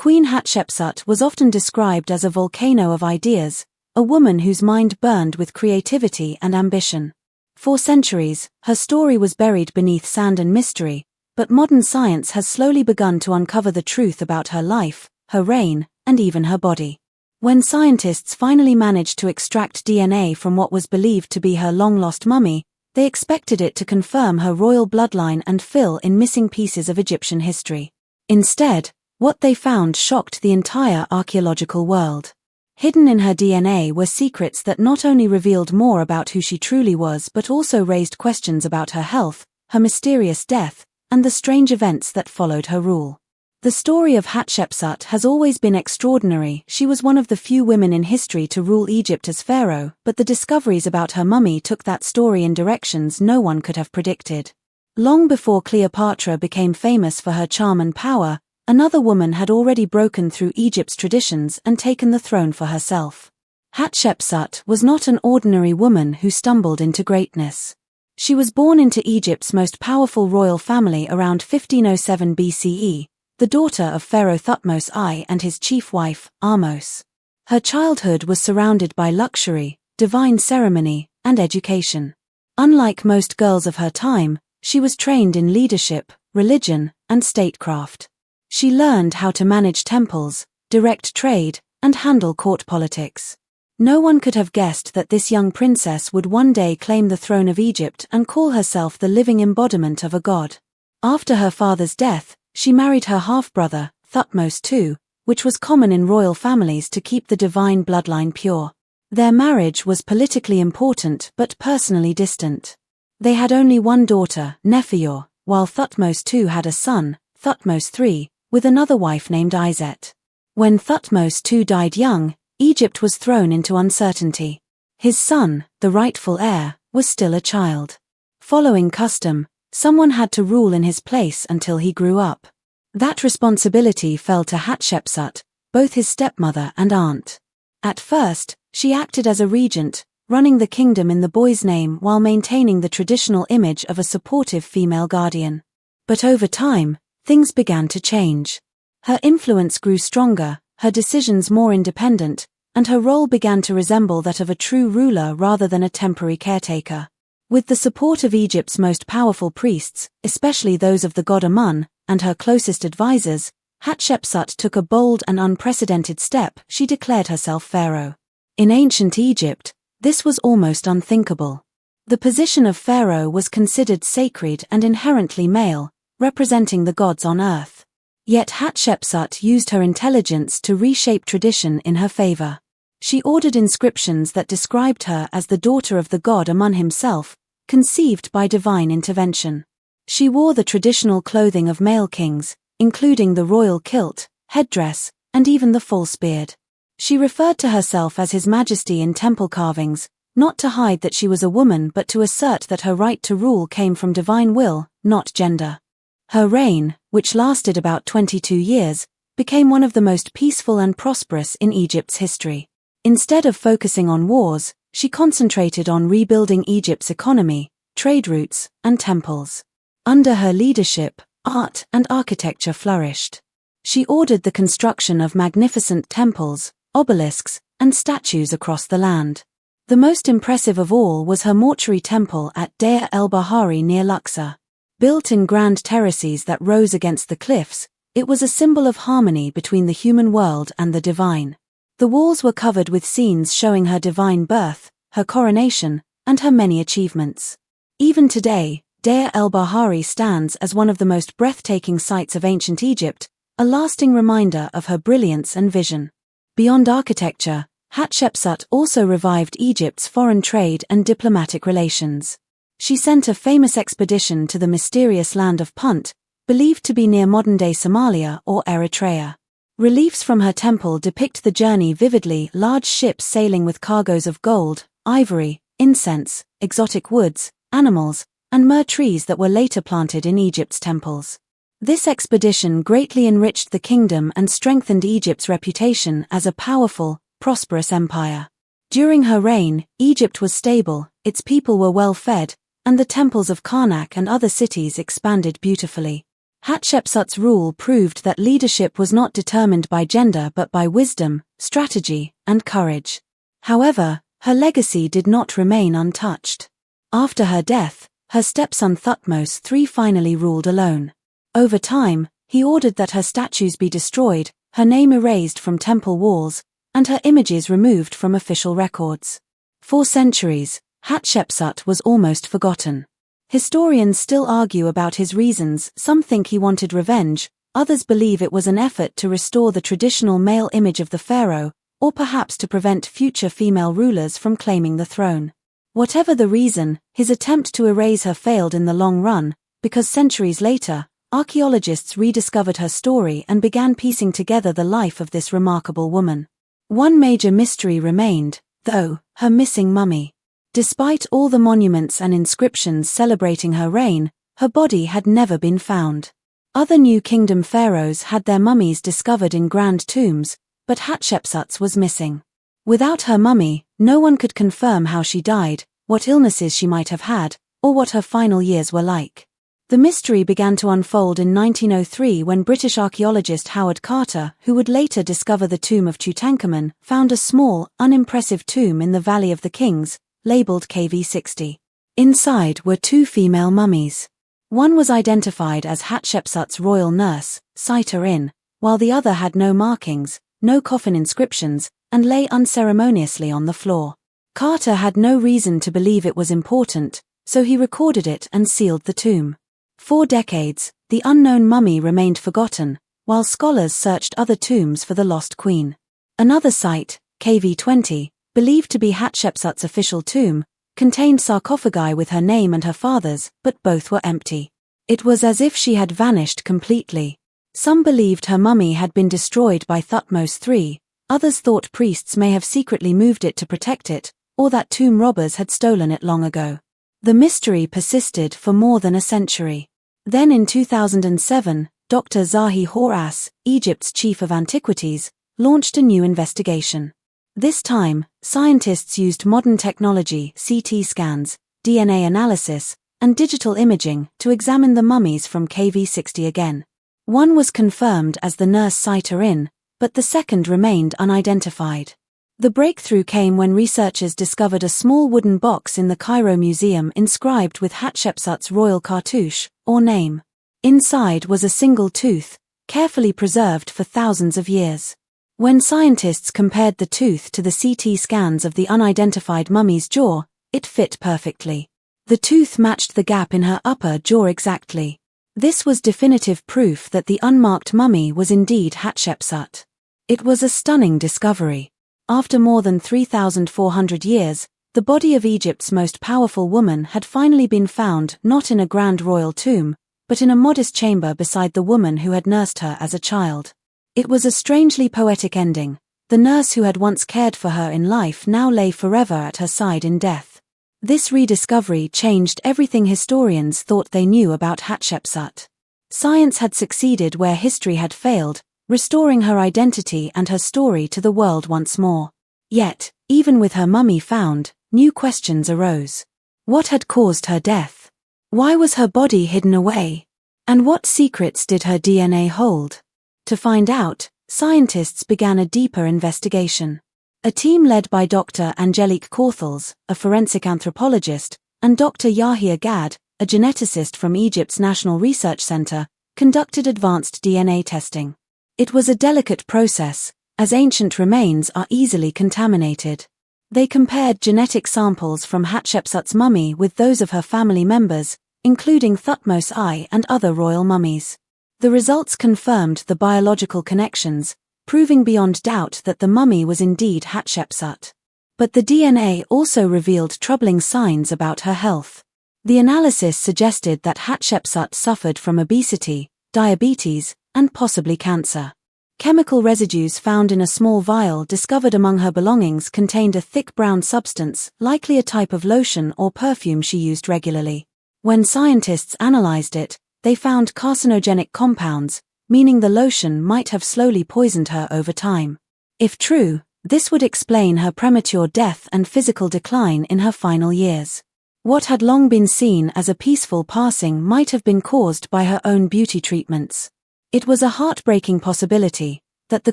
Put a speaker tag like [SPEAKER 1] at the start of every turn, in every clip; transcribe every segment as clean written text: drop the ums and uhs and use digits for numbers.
[SPEAKER 1] Queen Hatshepsut was often described as a volcano of ideas, a woman whose mind burned with creativity and ambition. For centuries, her story was buried beneath sand and mystery, but modern science has slowly begun to uncover the truth about her life, her reign, and even her body. When scientists finally managed to extract DNA from what was believed to be her long-lost mummy, they expected it to confirm her royal bloodline and fill in missing pieces of Egyptian history. Instead, what they found shocked the entire archaeological world. Hidden in her DNA were secrets that not only revealed more about who she truly was but also raised questions about her health, her mysterious death, and the strange events that followed her rule. The story of Hatshepsut has always been extraordinary. She was one of the few women in history to rule Egypt as pharaoh, but the discoveries about her mummy took that story in directions no one could have predicted. Long before Cleopatra became famous for her charm and power, another woman had already broken through Egypt's traditions and taken the throne for herself. Hatshepsut was not an ordinary woman who stumbled into greatness. She was born into Egypt's most powerful royal family around 1507 BCE, the daughter of Pharaoh Thutmose I and his chief wife, Ahmose. Her childhood was surrounded by luxury, divine ceremony, and education. Unlike most girls of her time, she was trained in leadership, religion, and statecraft. She learned how to manage temples, direct trade, and handle court politics. No one could have guessed that this young princess would one day claim the throne of Egypt and call herself the living embodiment of a god. After her father's death, she married her half-brother, Thutmose II, which was common in royal families to keep the divine bloodline pure. Their marriage was politically important but personally distant. They had only one daughter, Nephyor, while Thutmose II had a son, Thutmose III, with another wife named Iset. When Thutmose II died young, Egypt was thrown into uncertainty. His son, the rightful heir, was still a child. Following custom, someone had to rule in his place until he grew up. That responsibility fell to Hatshepsut, both his stepmother and aunt. At first, she acted as a regent, running the kingdom in the boy's name while maintaining the traditional image of a supportive female guardian. But over time, things began to change. Her influence grew stronger, her decisions more independent, and her role began to resemble that of a true ruler rather than a temporary caretaker. With the support of Egypt's most powerful priests, especially those of the god Amun, and her closest advisors, Hatshepsut took a bold and unprecedented step. She declared herself pharaoh. In ancient Egypt, this was almost unthinkable. The position of pharaoh was considered sacred and inherently male, representing the gods on earth. Yet Hatshepsut used her intelligence to reshape tradition in her favor. She ordered inscriptions that described her as the daughter of the god Amun himself, conceived by divine intervention. She wore the traditional clothing of male kings, including the royal kilt, headdress, and even the false beard. She referred to herself as His Majesty in temple carvings, not to hide that she was a woman but to assert that her right to rule came from divine will, not gender. Her reign, which lasted about 22 years, became one of the most peaceful and prosperous in Egypt's history. Instead of focusing on wars, she concentrated on rebuilding Egypt's economy, trade routes, and temples. Under her leadership, art and architecture flourished. She ordered the construction of magnificent temples, obelisks, and statues across the land. The most impressive of all was her mortuary temple at Deir el-Bahari near Luxor. Built in grand terraces that rose against the cliffs, it was a symbol of harmony between the human world and the divine. The walls were covered with scenes showing her divine birth, her coronation, and her many achievements. Even today, Deir el-Bahari stands as one of the most breathtaking sights of ancient Egypt, a lasting reminder of her brilliance and vision. Beyond architecture, Hatshepsut also revived Egypt's foreign trade and diplomatic relations. She sent a famous expedition to the mysterious land of Punt, believed to be near modern-day Somalia or Eritrea. Reliefs from her temple depict the journey vividly: large ships sailing with cargoes of gold, ivory, incense, exotic woods, animals, and myrrh trees that were later planted in Egypt's temples. This expedition greatly enriched the kingdom and strengthened Egypt's reputation as a powerful, prosperous empire. During her reign, Egypt was stable, its people were well fed, and the temples of Karnak and other cities expanded beautifully. Hatshepsut's rule proved that leadership was not determined by gender but by wisdom, strategy, and courage. However, her legacy did not remain untouched. After her death, her stepson Thutmose III finally ruled alone. Over time, he ordered that her statues be destroyed, her name erased from temple walls, and her images removed from official records. For centuries, Hatshepsut was almost forgotten. Historians still argue about his reasons. Some think he wanted revenge, others believe it was an effort to restore the traditional male image of the pharaoh, or perhaps to prevent future female rulers from claiming the throne. Whatever the reason, his attempt to erase her failed in the long run, because centuries later, archaeologists rediscovered her story and began piecing together the life of this remarkable woman. One major mystery remained, though: her missing mummy. Despite all the monuments and inscriptions celebrating her reign, her body had never been found. Other New Kingdom pharaohs had their mummies discovered in grand tombs, but Hatshepsut's was missing. Without her mummy, no one could confirm how she died, what illnesses she might have had, or what her final years were like. The mystery began to unfold in 1903 when British archaeologist Howard Carter, who would later discover the tomb of Tutankhamun, found a small, unimpressive tomb in the Valley of the Kings, labeled KV60. Inside were two female mummies. One was identified as Hatshepsut's royal nurse, Sita-in, while the other had no markings, no coffin inscriptions, and lay unceremoniously on the floor. Carter had no reason to believe it was important, so he recorded it and sealed the tomb. For decades, the unknown mummy remained forgotten, while scholars searched other tombs for the lost queen. Another site, KV20, believed to be Hatshepsut's official tomb, contained sarcophagi with her name and her father's, but both were empty. It was as if she had vanished completely. Some believed her mummy had been destroyed by Thutmose III, others thought priests may have secretly moved it to protect it, or that tomb robbers had stolen it long ago. The mystery persisted for more than a century. Then in 2007, Dr. Zahi Hawass, Egypt's chief of antiquities, launched a new investigation. This time, scientists used modern technology, CT scans, DNA analysis, and digital imaging to examine the mummies from KV60 again. One was confirmed as the nurse Sita-in, but the second remained unidentified. The breakthrough came when researchers discovered a small wooden box in the Cairo Museum inscribed with Hatshepsut's royal cartouche, or name. Inside was a single tooth, carefully preserved for thousands of years. When scientists compared the tooth to the CT scans of the unidentified mummy's jaw, it fit perfectly. The tooth matched the gap in her upper jaw exactly. This was definitive proof that the unmarked mummy was indeed Hatshepsut. It was a stunning discovery. After more than 3,400 years, the body of Egypt's most powerful woman had finally been found not in a grand royal tomb, but in a modest chamber beside the woman who had nursed her as a child. It was a strangely poetic ending. The nurse who had once cared for her in life now lay forever at her side in death. This rediscovery changed everything historians thought they knew about Hatshepsut. Science had succeeded where history had failed, restoring her identity and her story to the world once more. Yet, even with her mummy found, new questions arose. What had caused her death? Why was her body hidden away? And what secrets did her DNA hold? To find out, scientists began a deeper investigation. A team led by Dr. Angelique Corthels, a forensic anthropologist, and Dr. Yahia Gad, a geneticist from Egypt's National Research Center, conducted advanced DNA testing. It was a delicate process, as ancient remains are easily contaminated. They compared genetic samples from Hatshepsut's mummy with those of her family members, including Thutmose I and other royal mummies. The results confirmed the biological connections, proving beyond doubt that the mummy was indeed Hatshepsut. But the DNA also revealed troubling signs about her health. The analysis suggested that Hatshepsut suffered from obesity, diabetes, and possibly cancer. Chemical residues found in a small vial discovered among her belongings contained a thick brown substance, likely a type of lotion or perfume she used regularly. When scientists analyzed it, they found carcinogenic compounds, meaning the lotion might have slowly poisoned her over time. If true, this would explain her premature death and physical decline in her final years. What had long been seen as a peaceful passing might have been caused by her own beauty treatments. It was a heartbreaking possibility that the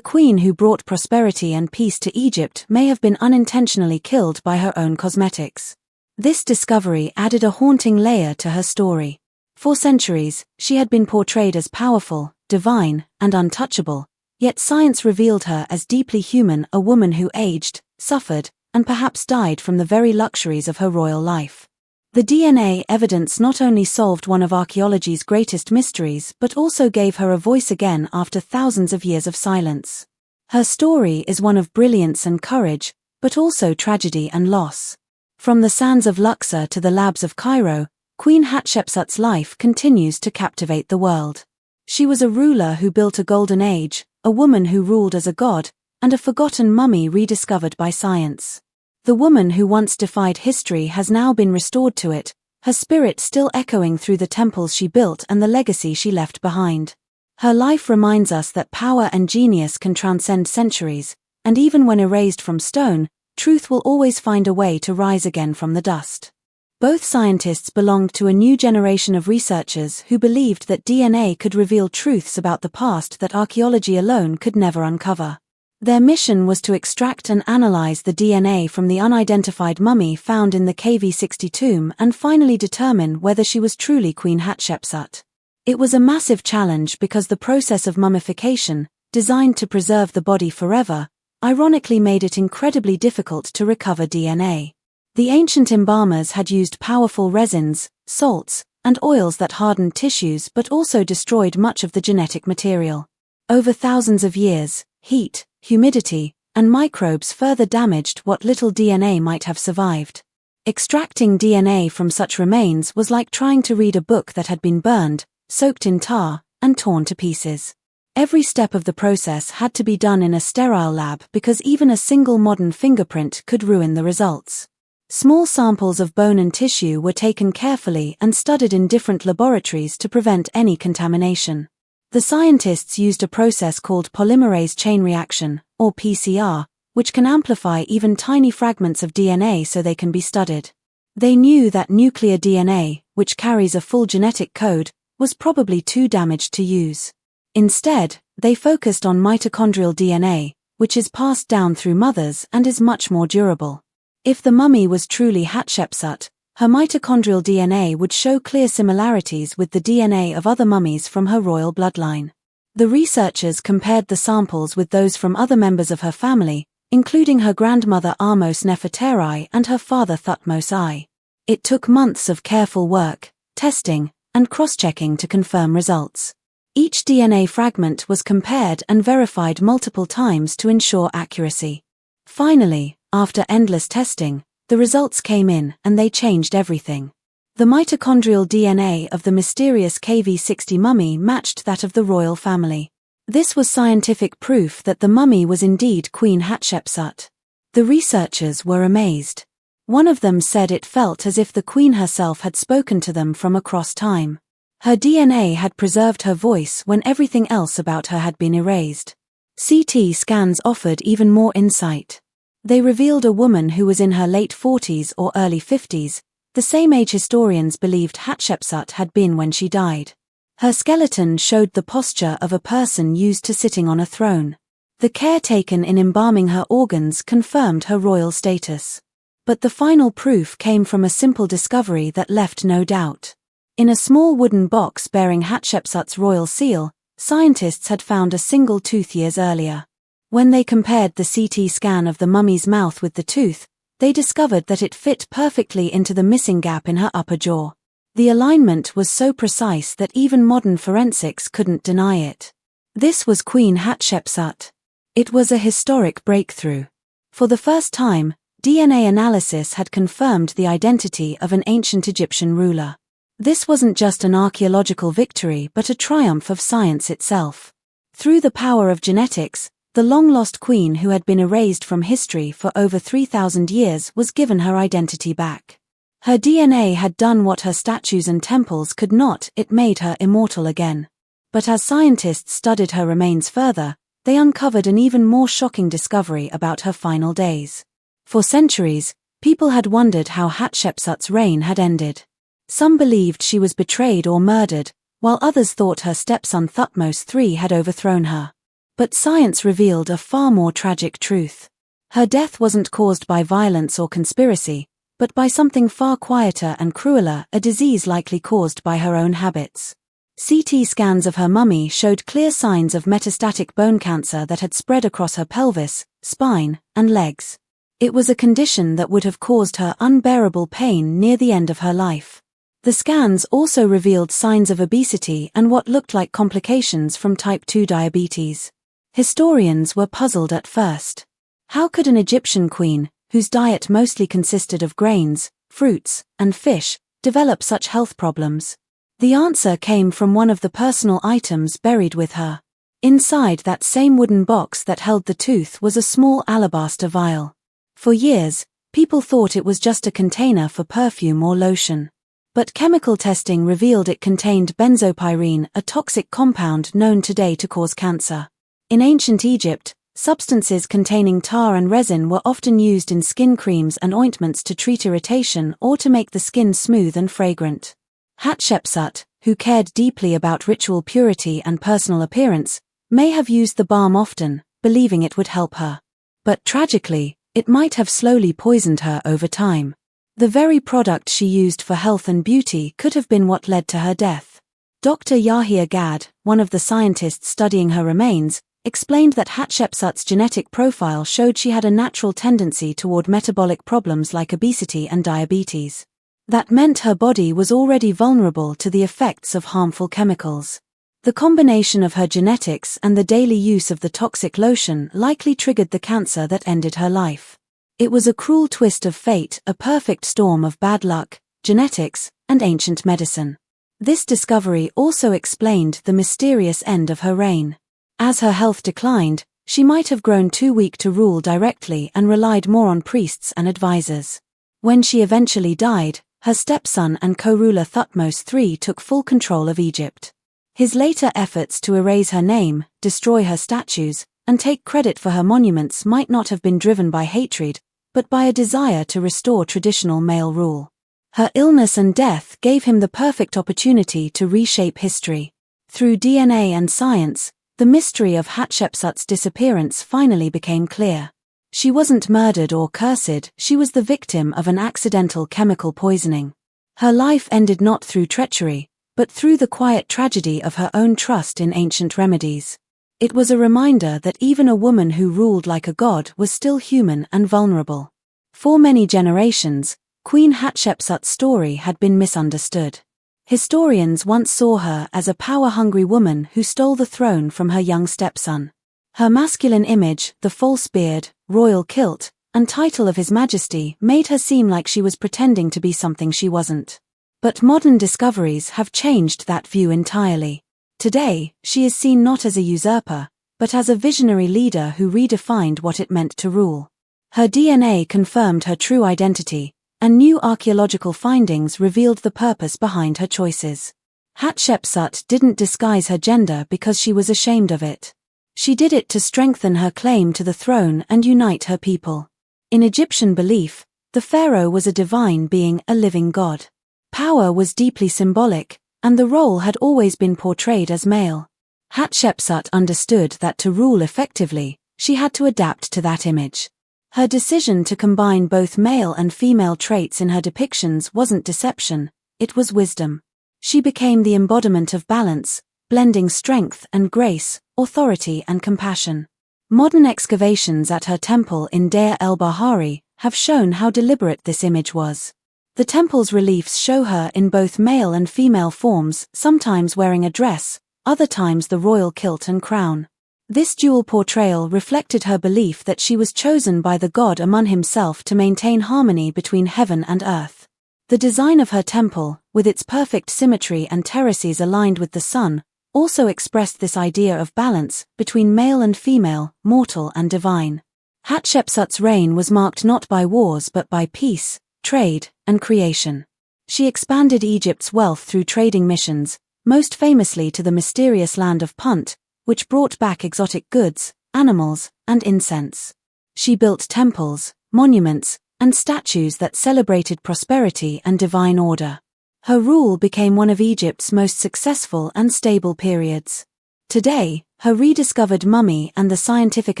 [SPEAKER 1] queen who brought prosperity and peace to Egypt may have been unintentionally killed by her own cosmetics. This discovery added a haunting layer to her story. For centuries, she had been portrayed as powerful, divine, and untouchable, yet science revealed her as deeply human, a woman who aged, suffered, and perhaps died from the very luxuries of her royal life. The DNA evidence not only solved one of archaeology's greatest mysteries but also gave her a voice again after thousands of years of silence. Her story is one of brilliance and courage, but also tragedy and loss. From the sands of Luxor to the labs of Cairo, Queen Hatshepsut's life continues to captivate the world. She was a ruler who built a golden age, a woman who ruled as a god, and a forgotten mummy rediscovered by science. The woman who once defied history has now been restored to it, her spirit still echoing through the temples she built and the legacy she left behind. Her life reminds us that power and genius can transcend centuries, and even when erased from stone, truth will always find a way to rise again from the dust. Both scientists belonged to a new generation of researchers who believed that DNA could reveal truths about the past that archaeology alone could never uncover. Their mission was to extract and analyze the DNA from the unidentified mummy found in the KV60 tomb and finally determine whether she was truly Queen Hatshepsut. It was a massive challenge because the process of mummification, designed to preserve the body forever, ironically made it incredibly difficult to recover DNA. The ancient embalmers had used powerful resins, salts, and oils that hardened tissues but also destroyed much of the genetic material. Over thousands of years, heat, humidity, and microbes further damaged what little DNA might have survived. Extracting DNA from such remains was like trying to read a book that had been burned, soaked in tar, and torn to pieces. Every step of the process had to be done in a sterile lab because even a single modern fingerprint could ruin the results. Small samples of bone and tissue were taken carefully and studied in different laboratories to prevent any contamination. The scientists used a process called polymerase chain reaction, or PCR, which can amplify even tiny fragments of DNA so they can be studied. They knew that nuclear DNA, which carries a full genetic code, was probably too damaged to use. Instead, they focused on mitochondrial DNA, which is passed down through mothers and is much more durable. If the mummy was truly Hatshepsut, her mitochondrial DNA would show clear similarities with the DNA of other mummies from her royal bloodline. The researchers compared the samples with those from other members of her family, including her grandmother Ahmose Nefertari and her father Thutmose I. It took months of careful work, testing, and cross-checking to confirm results. Each DNA fragment was compared and verified multiple times to ensure accuracy. Finally, after endless testing, the results came in and they changed everything. The mitochondrial DNA of the mysterious KV60 mummy matched that of the royal family. This was scientific proof that the mummy was indeed Queen Hatshepsut. The researchers were amazed. One of them said it felt as if the queen herself had spoken to them from across time. Her DNA had preserved her voice when everything else about her had been erased. CT scans offered even more insight. They revealed a woman who was in her late 40s or early 50s, the same age historians believed Hatshepsut had been when she died. Her skeleton showed the posture of a person used to sitting on a throne. The care taken in embalming her organs confirmed her royal status. But the final proof came from a simple discovery that left no doubt. In a small wooden box bearing Hatshepsut's royal seal, scientists had found a single tooth years earlier. When they compared the CT scan of the mummy's mouth with the tooth, they discovered that it fit perfectly into the missing gap in her upper jaw. The alignment was so precise that even modern forensics couldn't deny it. This was Queen Hatshepsut. It was a historic breakthrough. For the first time, DNA analysis had confirmed the identity of an ancient Egyptian ruler. This wasn't just an archaeological victory but a triumph of science itself. Through the power of genetics, the long-lost queen who had been erased from history for over 3,000 years was given her identity back. Her DNA had done what her statues and temples could not, it made her immortal again. But as scientists studied her remains further, they uncovered an even more shocking discovery about her final days. For centuries, People had wondered how Hatshepsut's reign had ended. Some believed she was betrayed or murdered, while others thought her stepson Thutmose III had overthrown her. But science revealed a far more tragic truth. Her death wasn't caused by violence or conspiracy, but by something far quieter and crueler, a disease likely caused by her own habits. CT scans of her mummy showed clear signs of metastatic bone cancer that had spread across her pelvis, spine, and legs. It was a condition that would have caused her unbearable pain near the end of her life. The scans also revealed signs of obesity and what looked like complications from type 2 diabetes. Historians were puzzled at first. How could an Egyptian queen, whose diet mostly consisted of grains, fruits, and fish, develop such health problems? The answer came from one of the personal items buried with her. Inside that same wooden box that held the tooth was a small alabaster vial. For years, people thought it was just a container for perfume or lotion. But chemical testing revealed it contained benzopyrene, a toxic compound known today to cause cancer. In ancient Egypt, substances containing tar and resin were often used in skin creams and ointments to treat irritation or to make the skin smooth and fragrant. Hatshepsut, who cared deeply about ritual purity and personal appearance, may have used the balm often, believing it would help her. But tragically, it might have slowly poisoned her over time. The very product she used for health and beauty could have been what led to her death. Dr. Yahya Gad, one of the scientists studying her remains, explained that Hatshepsut's genetic profile showed she had a natural tendency toward metabolic problems like obesity and diabetes. That meant her body was already vulnerable to the effects of harmful chemicals. The combination of her genetics and the daily use of the toxic lotion likely triggered the cancer that ended her life. It was a cruel twist of fate, a perfect storm of bad luck, genetics, and ancient medicine. This discovery also explained the mysterious end of her reign. As her health declined, she might have grown too weak to rule directly and relied more on priests and advisors. When she eventually died, her stepson and co-ruler Thutmose III took full control of Egypt. His later efforts to erase her name, destroy her statues, and take credit for her monuments might not have been driven by hatred, but by a desire to restore traditional male rule. Her illness and death gave him the perfect opportunity to reshape history. Through DNA and science, the mystery of Hatshepsut's disappearance finally became clear. She wasn't murdered or cursed, she was the victim of an accidental chemical poisoning. Her life ended not through treachery, but through the quiet tragedy of her own trust in ancient remedies. It was a reminder that even a woman who ruled like a god was still human and vulnerable. For many generations, Queen Hatshepsut's story had been misunderstood. Historians once saw her as a power-hungry woman who stole the throne from her young stepson. Her masculine image, the false beard, royal kilt, and title of His Majesty made her seem like she was pretending to be something she wasn't. But modern discoveries have changed that view entirely. Today, she is seen not as a usurper, but as a visionary leader who redefined what it meant to rule. Her DNA confirmed her true identity, and new archaeological findings revealed the purpose behind her choices. Hatshepsut didn't disguise her gender because she was ashamed of it. She did it to strengthen her claim to the throne and unite her people. In Egyptian belief, the pharaoh was a divine being, a living god. Power was deeply symbolic, and the role had always been portrayed as male. Hatshepsut understood that to rule effectively, she had to adapt to that image. Her decision to combine both male and female traits in her depictions wasn't deception, it was wisdom. She became the embodiment of balance, blending strength and grace, authority and compassion. Modern excavations at her temple in Deir el-Bahari have shown how deliberate this image was. The temple's reliefs show her in both male and female forms, sometimes wearing a dress, other times the royal kilt and crown. This dual portrayal reflected her belief that she was chosen by the god Amun himself to maintain harmony between heaven and earth. The design of her temple, with its perfect symmetry and terraces aligned with the sun, also expressed this idea of balance between male and female, mortal and divine. Hatshepsut's reign was marked not by wars but by peace, trade, and creation. She expanded Egypt's wealth through trading missions, most famously to the mysterious land of Punt, which brought back exotic goods, animals, and incense. She built temples, monuments, and statues that celebrated prosperity and divine order. Her rule became one of Egypt's most successful and stable periods. Today, her rediscovered mummy and the scientific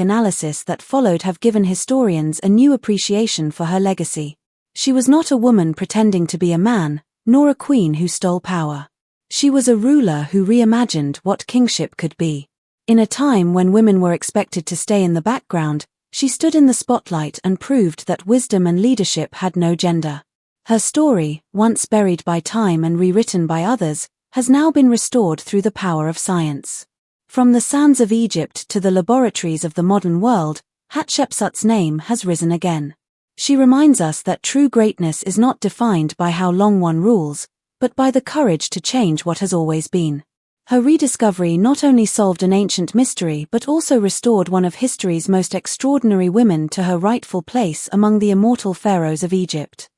[SPEAKER 1] analysis that followed have given historians a new appreciation for her legacy. She was not a woman pretending to be a man, nor a queen who stole power. She was a ruler who reimagined what kingship could be. In a time when women were expected to stay in the background, she stood in the spotlight and proved that wisdom and leadership had no gender. Her story, once buried by time and rewritten by others, has now been restored through the power of science. From the sands of Egypt to the laboratories of the modern world, Hatshepsut's name has risen again. She reminds us that true greatness is not defined by how long one rules, but by the courage to change what has always been. Her rediscovery not only solved an ancient mystery but also restored one of history's most extraordinary women to her rightful place among the immortal pharaohs of Egypt.